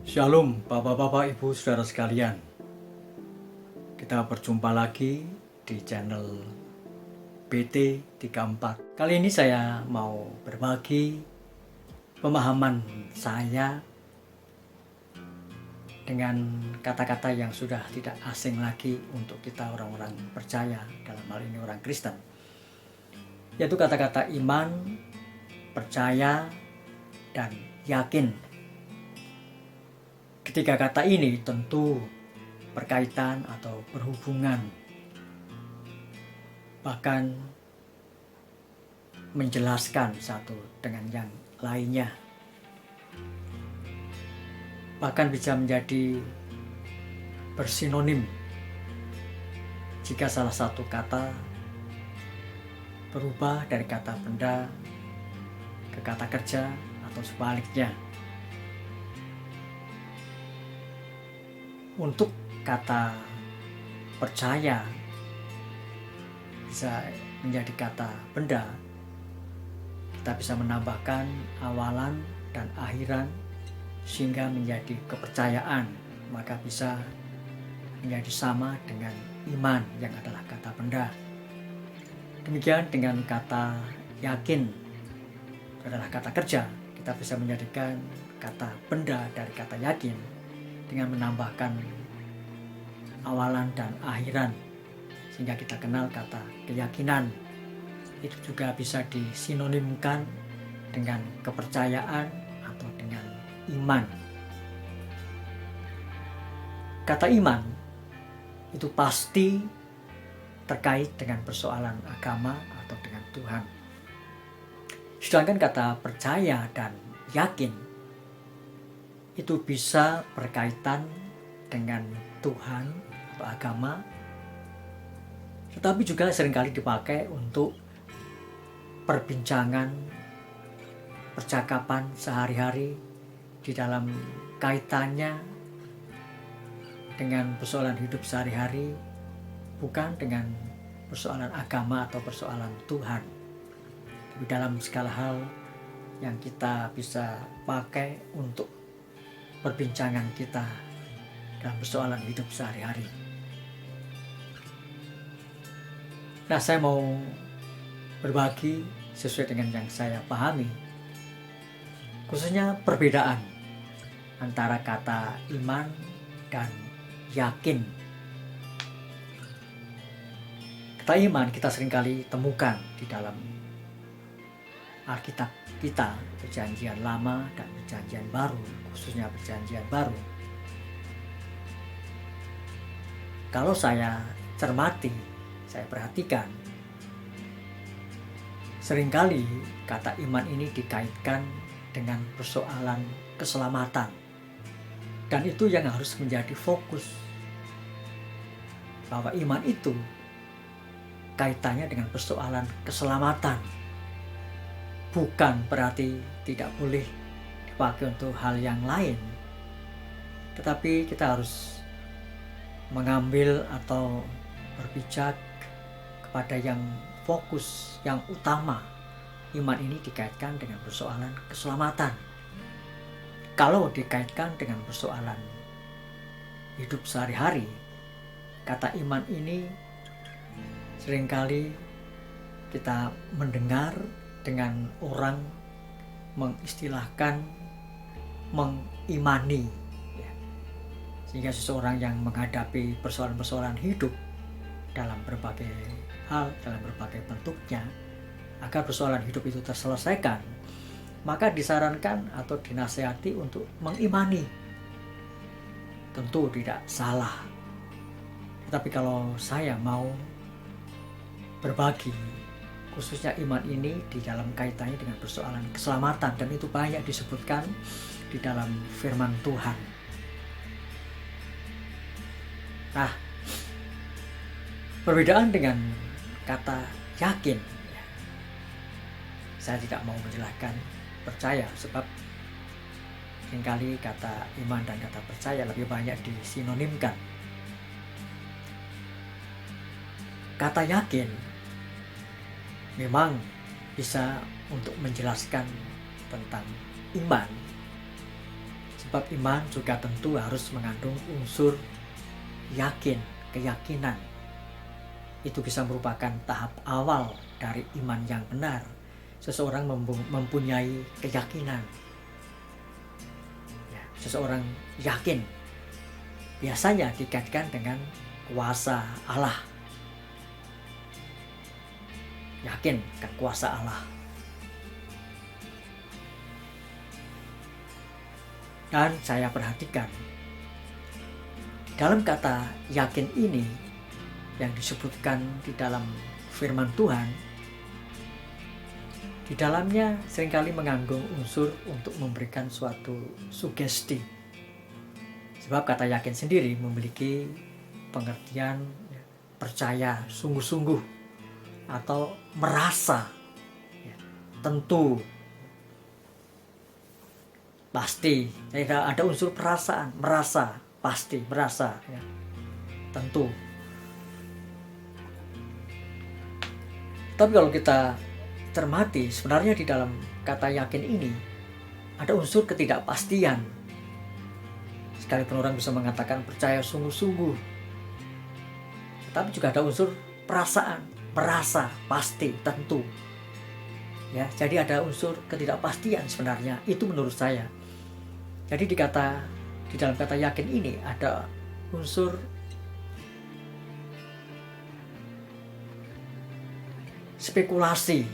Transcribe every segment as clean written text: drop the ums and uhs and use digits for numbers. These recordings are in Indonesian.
Shalom Bapak-Bapak Ibu Saudara sekalian. Kita berjumpa lagi di channel BT34. Kali ini saya mau berbagi pemahaman saya dengan kata-kata yang sudah tidak asing lagi untuk kita orang-orang percaya, dalam hal ini orang Kristen, yaitu kata-kata iman, percaya, dan yakin. Ketiga kata ini tentu berkaitan atau berhubungan, bahkan menjelaskan satu dengan yang lainnya. Bahkan bisa menjadi bersinonim jika salah satu kata berubah dari kata benda ke kata kerja atau sebaliknya. Untuk kata percaya bisa menjadi kata benda, kita bisa menambahkan awalan dan akhiran sehingga menjadi kepercayaan, maka bisa menjadi sama dengan iman yang adalah kata benda. Demikian dengan kata yakin adalah kata kerja, kita bisa menjadikan kata benda dari kata yakin dengan menambahkan awalan dan akhiran sehingga kita kenal kata keyakinan. Itu juga bisa disinonimkan dengan kepercayaan atau dengan iman. Kata iman itu pasti terkait dengan persoalan agama atau dengan Tuhan. Sedangkan kata percaya dan yakin itu bisa berkaitan dengan Tuhan atau agama, tetapi juga seringkali dipakai untuk perbincangan, percakapan sehari-hari di dalam kaitannya dengan persoalan hidup sehari-hari, bukan dengan persoalan agama atau persoalan Tuhan. Tapi dalam segala hal yang kita bisa pakai untuk perbincangan kita dalam persoalan hidup sehari-hari. Nah, saya mau berbagi sesuai dengan yang saya pahami, khususnya perbedaan antara kata iman dan yakin. Kata iman kita seringkali temukan di dalam Alkitab kita, Perjanjian Lama dan Perjanjian Baru, khususnya Perjanjian Baru. Kalau saya cermati, saya perhatikan, seringkali kata iman ini dikaitkan dengan persoalan keselamatan. Dan itu yang harus menjadi fokus, bahwa iman itu kaitannya dengan persoalan keselamatan. Bukan berarti tidak boleh dipakai untuk hal yang lain, tetapi kita harus mengambil atau berpijak kepada yang fokus, yang utama. Iman ini dikaitkan dengan persoalan keselamatan. Kalau dikaitkan dengan persoalan hidup sehari-hari, kata iman ini seringkali kita mendengar dengan orang mengistilahkan mengimani, ya. Sehingga seseorang yang menghadapi persoalan-persoalan hidup dalam berbagai hal, dalam berbagai bentuknya, agar persoalan hidup itu terselesaikan, maka disarankan atau dinasihati untuk mengimani. Tentu tidak salah, tetapi kalau saya mau berbagi khususnya iman ini di dalam kaitannya dengan persoalan keselamatan, dan itu banyak disebutkan di dalam firman Tuhan. Nah, perbedaan dengan kata yakin, ya, saya tidak mau menjelaskan percaya, sebab seringkali kata iman dan kata percaya lebih banyak disinonimkan. Kata yakin memang bisa untuk menjelaskan tentang iman, Sebab iman juga tentu harus mengandung unsur yakin, keyakinan. Itu bisa merupakan tahap awal dari iman yang benar. Seseorang mempunyai keyakinan. Ya, seseorang yakin. Biasanya dikaitkan dengan kuasa Allah. Yakin kan kuasa Allah. Dan saya perhatikan dalam kata yakin ini yang disebutkan di dalam firman Tuhan, di dalamnya seringkali mengandung unsur untuk memberikan suatu sugesti. Sebab kata yakin sendiri memiliki pengertian percaya sungguh-sungguh atau merasa, tentu, pasti. Ada unsur perasaan, merasa, pasti, merasa, tentu. Tapi kalau kita cermati, sebenarnya di dalam kata yakin ini ada unsur ketidakpastian. Sekalipun orang bisa mengatakan percaya sungguh-sungguh, tapi juga ada unsur perasaan, merasa, pasti, tentu. Ya, jadi ada unsur ketidakpastian sebenarnya, itu menurut saya. Jadi di dalam kata yakin ini ada unsur spekulasi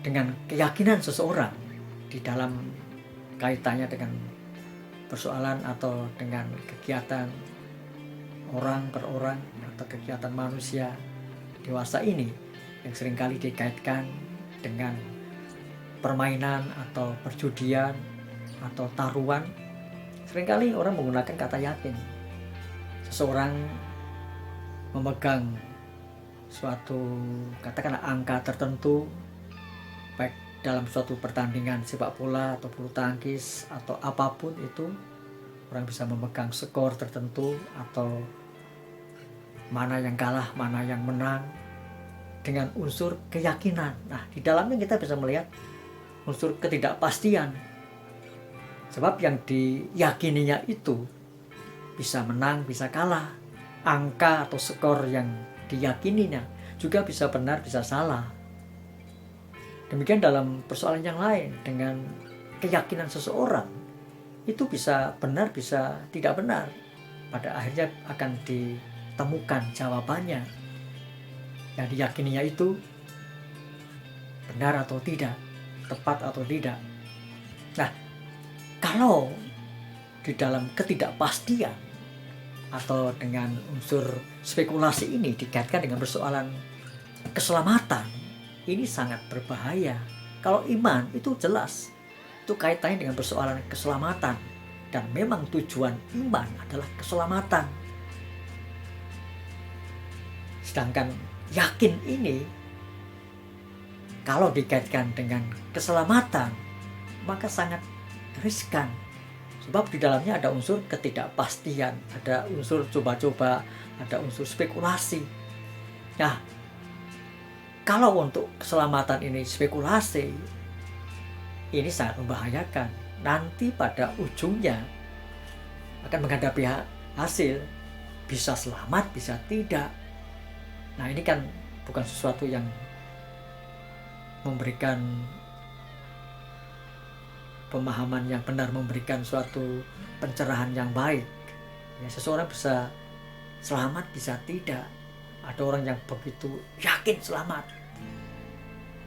dengan keyakinan seseorang di dalam kaitannya dengan persoalan atau dengan kegiatan orang per orang atau kegiatan manusia dewasa ini yang seringkali dikaitkan dengan permainan atau perjudian atau taruhan. Seringkali orang menggunakan kata yakin. Seseorang memegang suatu katakanlah angka tertentu, baik dalam suatu pertandingan sepak bola atau bulu tangkis atau apapun itu, orang bisa memegang skor tertentu atau mana yang kalah, mana yang menang dengan unsur keyakinan. Nah, di dalamnya kita bisa melihat unsur ketidakpastian. Sebab yang diyakininya itu bisa menang, bisa kalah. Angka atau skor yang diyakininya juga bisa benar, bisa salah. Demikian dalam persoalan yang lain, dengan keyakinan seseorang itu bisa benar, bisa tidak benar. Pada akhirnya akan ditemukan jawabannya. Yang diyakininya itu benar atau tidak, tepat atau tidak. Nah, kalau di dalam ketidakpastian atau dengan unsur spekulasi ini dikaitkan dengan persoalan keselamatan, ini sangat berbahaya. Kalau iman itu jelas, itu kaitannya dengan persoalan keselamatan. Dan memang tujuan iman adalah keselamatan. Sedangkan yakin ini, kalau dikaitkan dengan keselamatan, maka sangat riskan. Sebab di dalamnya ada unsur ketidakpastian, ada unsur coba-coba, ada unsur spekulasi. Nah, kalau untuk keselamatan ini spekulasi, ini sangat membahayakan. Nanti pada ujungnya akan menghadapi hasil, bisa selamat, bisa tidak. Nah, ini kan bukan sesuatu yang memberikan pemahaman yang benar, memberikan suatu pencerahan yang baik. Ya, seseorang bisa selamat, bisa tidak. Ada orang yang begitu yakin selamat,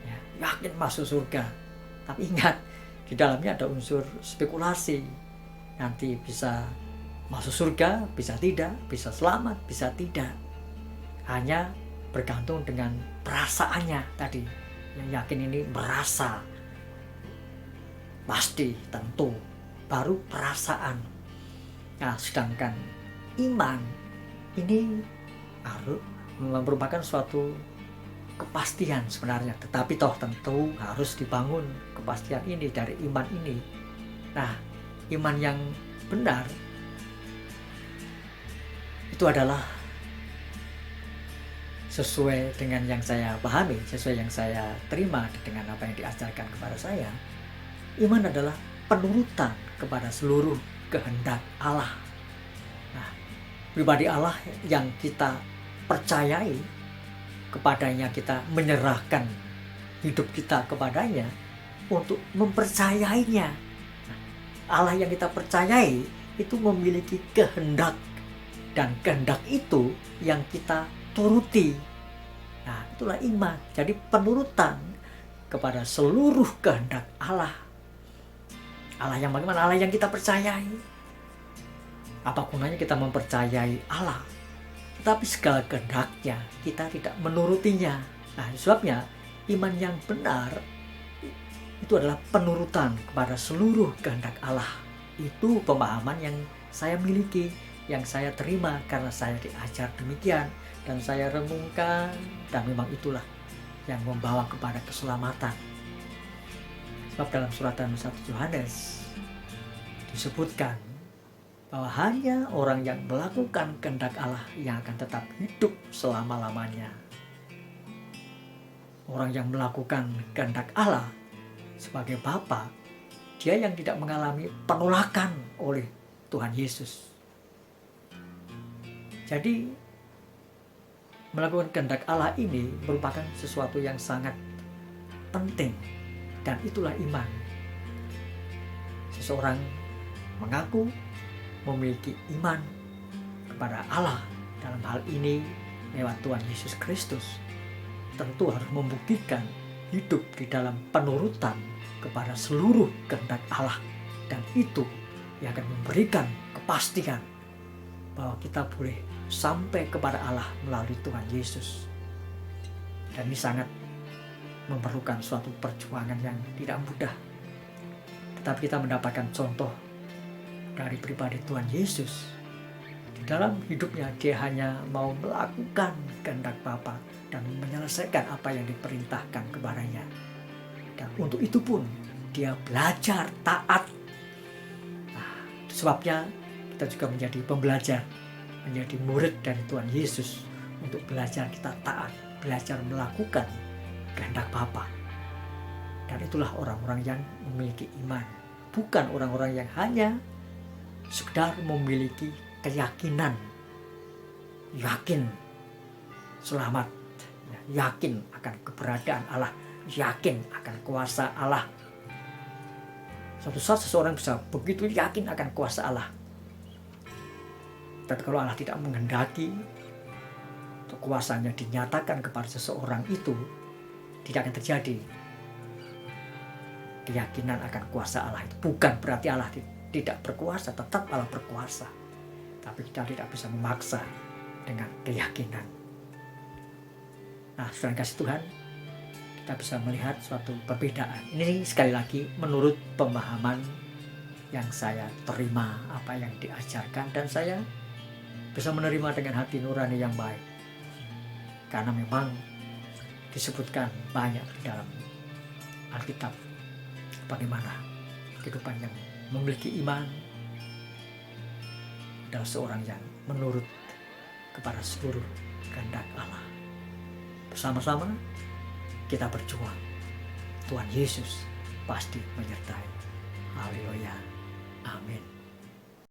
ya, yakin masuk surga. Tapi ingat, di dalamnya ada unsur spekulasi. Nanti bisa masuk surga, bisa tidak, bisa selamat, bisa tidak. Hanya bergantung dengan perasaannya tadi. Yang yakin ini merasa, pasti, tentu, baru perasaan. Nah, sedangkan iman ini harus merupakan suatu kepastian sebenarnya, tetapi toh tentu harus dibangun kepastian ini dari iman ini. Nah, iman yang benar itu adalah sesuai dengan yang saya pahami, sesuai yang saya terima dengan apa yang diajarkan kepada saya. Iman adalah penurutan kepada seluruh kehendak Allah. Nah, pribadi Allah yang kita percayai, kepadanya kita menyerahkan hidup kita kepadanya untuk mempercayainya. Nah, Allah yang kita percayai itu memiliki kehendak, dan kehendak itu yang kita turuti. Nah, itulah iman. Jadi penurutan kepada seluruh kehendak Allah. Allah yang bagaimana? Allah yang kita percayai. Apa gunanya kita mempercayai Allah, tetapi segala kehendaknya kita tidak menurutinya? Nah, sebabnya iman yang benar itu adalah penurutan kepada seluruh kehendak Allah. Itu pemahaman yang saya miliki, yang saya terima karena saya diajar demikian, dan saya renungkan, dan memang itulah yang membawa kepada keselamatan. Sebab dalam suratan 1 Yohanes disebutkan bahwa hanya orang yang melakukan kehendak Allah yang akan tetap hidup selama-lamanya. Orang yang melakukan kehendak Allah sebagai Bapa, dia yang tidak mengalami penolakan oleh Tuhan Yesus. Jadi melakukan kehendak Allah ini merupakan sesuatu yang sangat penting, dan itulah iman. Seseorang mengaku memiliki iman kepada Allah, dalam hal ini lewat Tuhan Yesus Kristus, tentu harus membuktikan hidup di dalam penurutan kepada seluruh kehendak Allah, dan itu yang akan memberikan kepastian bahwa kita boleh sampai kepada Allah melalui Tuhan Yesus. Dan ini sangat memerlukan suatu perjuangan yang tidak mudah. Tetapi kita mendapatkan contoh dari pribadi Tuhan Yesus. Di dalam hidupnya dia hanya mau melakukan kehendak Bapa dan menyelesaikan apa yang diperintahkan kepadanya. Dan untuk itu pun dia belajar taat. Nah, itu sebabnya kita juga menjadi pembelajar, menjadi murid dari Tuhan Yesus, untuk belajar kita taat, belajar melakukan kehendak Bapa. Dan itulah orang-orang yang memiliki iman, bukan orang-orang yang hanya sekedar memiliki keyakinan, yakin selamat, yakin akan keberadaan Allah, yakin akan kuasa Allah. Suatu saat seseorang bisa begitu yakin akan kuasa Allah, tapi kalau Allah tidak menghendaki kuasanya dinyatakan kepada seseorang itu, tidak akan terjadi keyakinan akan kuasa Allah itu. Bukan berarti Allah tidak berkuasa, tetap Allah berkuasa, tapi kita tidak bisa memaksa dengan keyakinan. Nah, saudara kasih Tuhan, kita bisa melihat suatu perbedaan. Ini sekali lagi menurut pemahaman yang saya terima, apa yang diajarkan, dan saya bisa menerima dengan hati nurani yang baik, karena memang disebutkan banyak di dalam Alkitab bagaimana kehidupan yang memiliki iman adalah seorang yang menurut kepada seluruh kehendak Allah. Bersama-sama kita berjuang. Tuhan Yesus pasti menyertai. Haleluya. Amin.